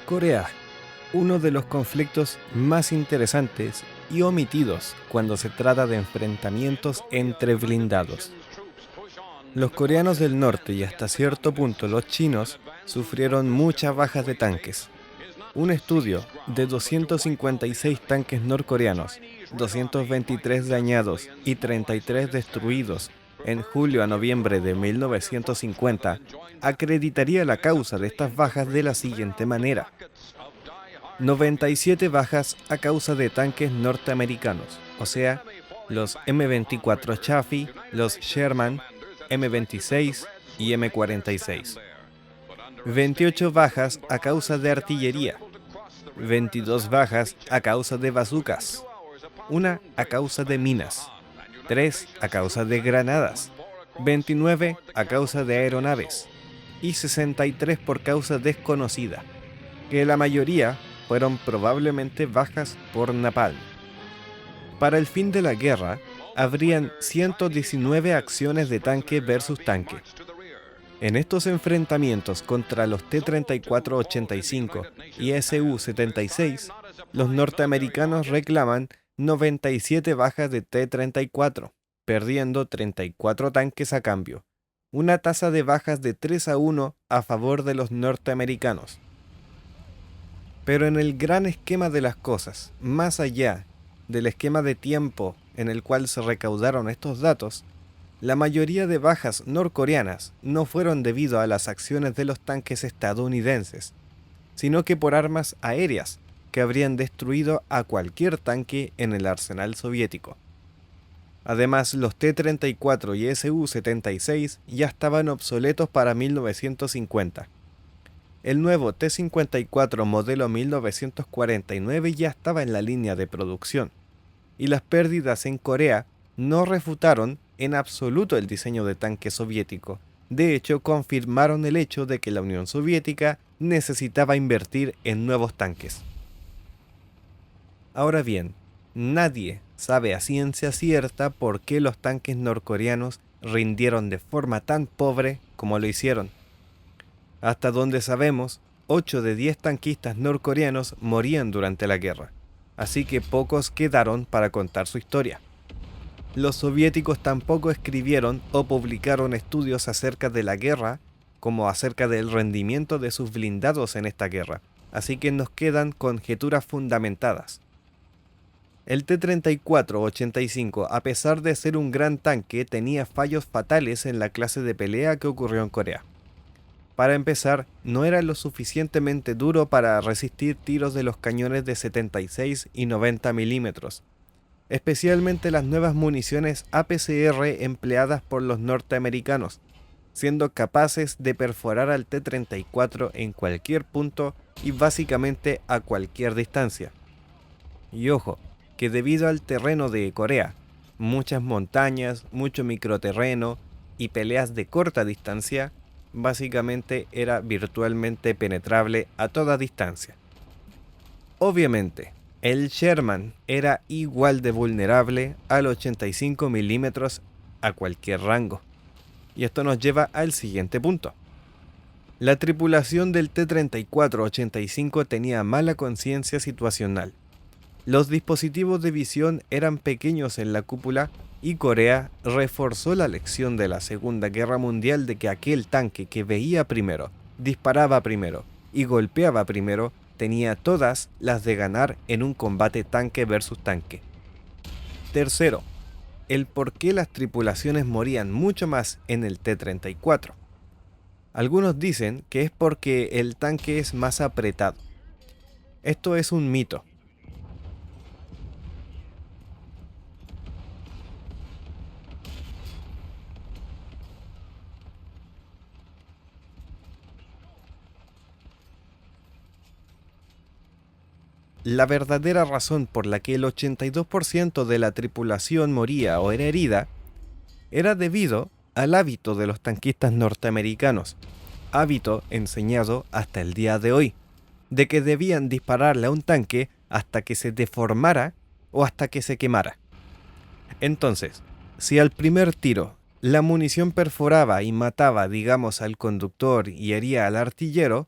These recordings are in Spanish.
Corea, uno de los conflictos más interesantes y omitidos cuando se trata de enfrentamientos entre blindados. Los coreanos del norte y hasta cierto punto los chinos sufrieron muchas bajas de tanques. Un estudio de 256 tanques norcoreanos, 223 dañados y 33 destruidos en julio a noviembre de 1950 acreditaría la causa de estas bajas de la siguiente manera: 97 bajas a causa de tanques norteamericanos, o sea, los M24 Chaffee, los Sherman, M26 y M46. 28 bajas a causa de artillería, 22 bajas a causa de bazucas, una a causa de minas, 3 a causa de granadas, 29 a causa de aeronaves y 63 por causa desconocida, que la mayoría fueron probablemente bajas por napalm. Para el fin de la guerra, habrían 119 acciones de tanque versus tanque. En estos enfrentamientos contra los T-34-85 y Su-76, los norteamericanos reclaman 97 bajas de T-34, perdiendo 34 tanques a cambio, una tasa de bajas de 3-1 a favor de los norteamericanos. Pero en el gran esquema de las cosas, más allá del esquema de tiempo en el cual se recaudaron estos datos, la mayoría de bajas norcoreanas no fueron debido a las acciones de los tanques estadounidenses, sino que por armas aéreas que habrían destruido a cualquier tanque en el arsenal soviético. Además, los T-34 y Su-76 ya estaban obsoletos para 1950. El nuevo T-54 modelo 1949 ya estaba en la línea de producción, y las pérdidas en Corea no refutaron en absoluto el diseño de tanque soviético. De hecho, confirmaron el hecho de que la Unión Soviética necesitaba invertir en nuevos tanques. Ahora bien, nadie sabe a ciencia cierta por qué los tanques norcoreanos rindieron de forma tan pobre como lo hicieron. Hasta donde sabemos, 8 de 10 tanquistas norcoreanos morían durante la guerra, así que pocos quedaron para contar su historia. Los soviéticos tampoco escribieron o publicaron estudios acerca de la guerra como acerca del rendimiento de sus blindados en esta guerra, así que nos quedan conjeturas fundamentadas. El T-34-85, a pesar de ser un gran tanque, tenía fallos fatales en la clase de pelea que ocurrió en Corea. Para empezar, no era lo suficientemente duro para resistir tiros de los cañones de 76 y 90 milímetros, especialmente las nuevas municiones APCR empleadas por los norteamericanos, siendo capaces de perforar al T-34 en cualquier punto y básicamente a cualquier distancia. Y ojo, que debido al terreno de Corea, muchas montañas, mucho microterreno y peleas de corta distancia, básicamente era virtualmente penetrable a toda distancia. Obviamente, el Sherman era igual de vulnerable al 85 milímetros a cualquier rango. Y esto nos lleva al siguiente punto. La tripulación del T-34-85 tenía mala conciencia situacional. Los dispositivos de visión eran pequeños en la cúpula y Corea reforzó la lección de la Segunda Guerra Mundial de que aquel tanque que veía primero, disparaba primero y golpeaba primero tenía todas las de ganar en un combate tanque versus tanque. Tercero, el por qué las tripulaciones morían mucho más en el T-34. Algunos dicen que es porque el tanque es más apretado. Esto es un mito. La verdadera razón por la que el 82% de la tripulación moría o era herida era debido al hábito de los tanquistas norteamericanos, hábito enseñado hasta el día de hoy, de que debían dispararle a un tanque hasta que se deformara o hasta que se quemara. Entonces, si al primer tiro la munición perforaba y mataba, digamos, al conductor y hería al artillero,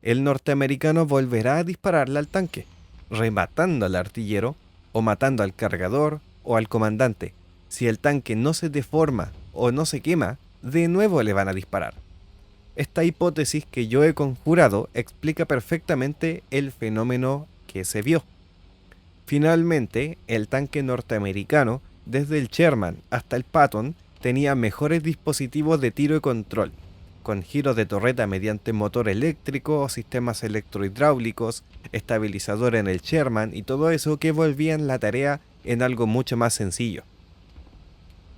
el norteamericano volverá a dispararle al tanque, rematando al artillero o matando al cargador o al comandante. Si el tanque no se deforma o no se quema, de nuevo le van a disparar. Esta hipótesis que yo he conjurado explica perfectamente el fenómeno que se vio. Finalmente, el tanque norteamericano, desde el Sherman hasta el Patton, tenía mejores dispositivos de tiro y control, con giros de torreta mediante motor eléctrico, sistemas electrohidráulicos, estabilizador en el Sherman y todo eso que volvían la tarea en algo mucho más sencillo.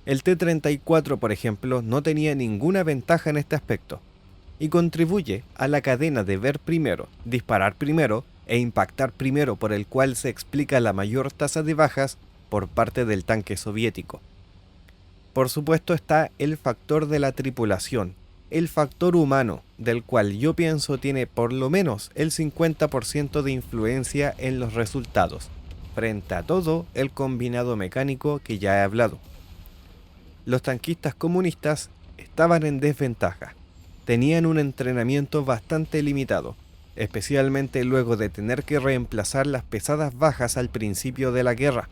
El T-34, por ejemplo, no tenía ninguna ventaja en este aspecto, y contribuye a la cadena de ver primero, disparar primero e impactar primero, por el cual se explica la mayor tasa de bajas por parte del tanque soviético. Por supuesto está el factor de la tripulación, el factor humano, del cual yo pienso tiene por lo menos el 50% de influencia en los resultados, frente a todo el combinado mecánico que ya he hablado. Los tanquistas comunistas estaban en desventaja. Tenían un entrenamiento bastante limitado, especialmente luego de tener que reemplazar las pesadas bajas al principio de la guerra.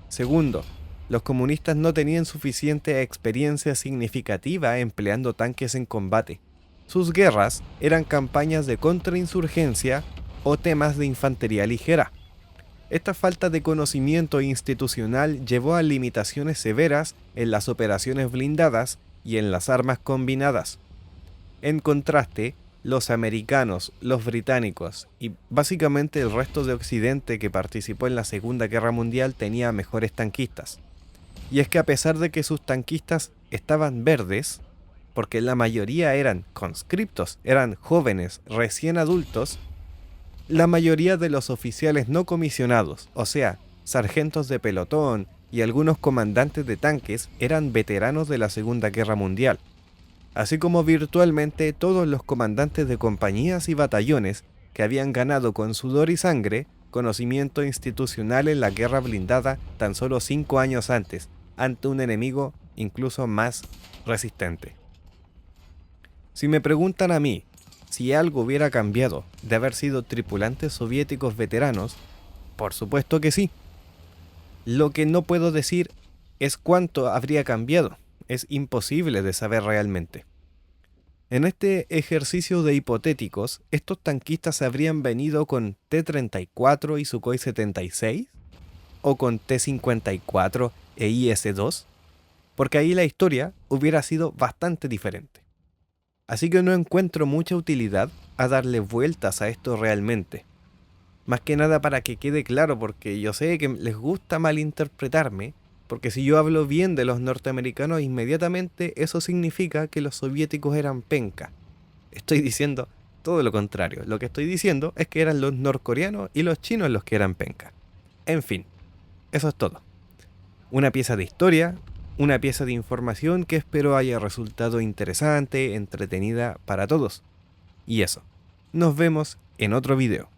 Segundo, los comunistas no tenían suficiente experiencia significativa empleando tanques en combate. Sus guerras eran campañas de contrainsurgencia o temas de infantería ligera. Esta falta de conocimiento institucional llevó a limitaciones severas en las operaciones blindadas y en las armas combinadas. En contraste, los americanos, los británicos y básicamente el resto de Occidente que participó en la Segunda Guerra Mundial tenía mejores tanquistas. Y es que a pesar de que sus tanquistas estaban verdes, porque la mayoría eran conscriptos, eran jóvenes, recién adultos, la mayoría de los oficiales no comisionados, o sea, sargentos de pelotón y algunos comandantes de tanques, eran veteranos de la Segunda Guerra Mundial, así como virtualmente todos los comandantes de compañías y batallones que habían ganado con sudor y sangre conocimiento institucional en la guerra blindada tan solo 5 años antes, ante un enemigo incluso más resistente. Si me preguntan a mí si algo hubiera cambiado de haber sido tripulantes soviéticos veteranos, por supuesto que sí. Lo que no puedo decir es cuánto habría cambiado. Es imposible de saber realmente. En este ejercicio de hipotéticos, ¿estos tanquistas habrían venido con T-34 y Sukhoi 76? ¿O con T-54 e IS-2? Porque ahí la historia hubiera sido bastante diferente. Así que no encuentro mucha utilidad a darle vueltas a esto realmente. Más que nada para que quede claro, porque yo sé que les gusta malinterpretarme, porque si yo hablo bien de los norteamericanos, inmediatamente eso significa que los soviéticos eran penca. Estoy diciendo todo lo contrario. Lo que estoy diciendo es que eran los norcoreanos y los chinos los que eran penca. En fin, eso es todo. Una pieza de historia, una pieza de información que espero haya resultado interesante, entretenida para todos. Y eso, nos vemos en otro video.